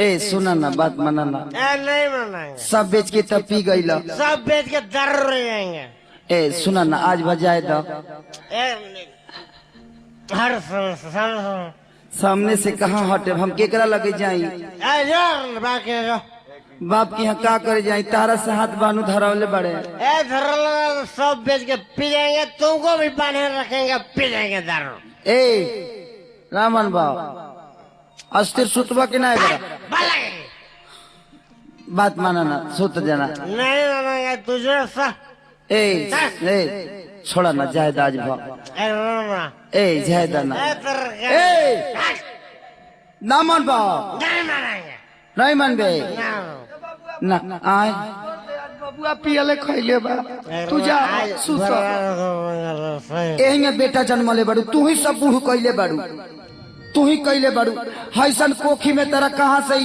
ए सुना ना बात माना ना। नहीं मानेंगे। सब बेच के तब पी गई ला। सब बेच के दर जाएंगे। ए सुना ना आज बजाए दो। हर सामने से कहाँ हटे हम केकरा लगे जाई। बाकी बाप की यहाँ का करे जाई तारा से हाथ बानू धरावले बड़े। धरल सब बेच के पी जाएंगे तुमको भी बांधे रखेंगे पी जाएंगे दारू। ए रामन बाब अस्थिर सुतवा के ना बात माना ना सुत जाना। नहीं मानेंगे तुझे ए छोड़ा ना जायदा आज भाव। ए जायदा ना ए ना मन बाब नहीं मानेंगे। नहीं मन बे ना आए बबुआ पियले खैले बा तू जा सुत। एही बेटा जन्मले बड़ू तू ही सब बूढ़ कैले बड़ू तू ही कैले बड़ू हैसन कोखी में तेरा कहाँ से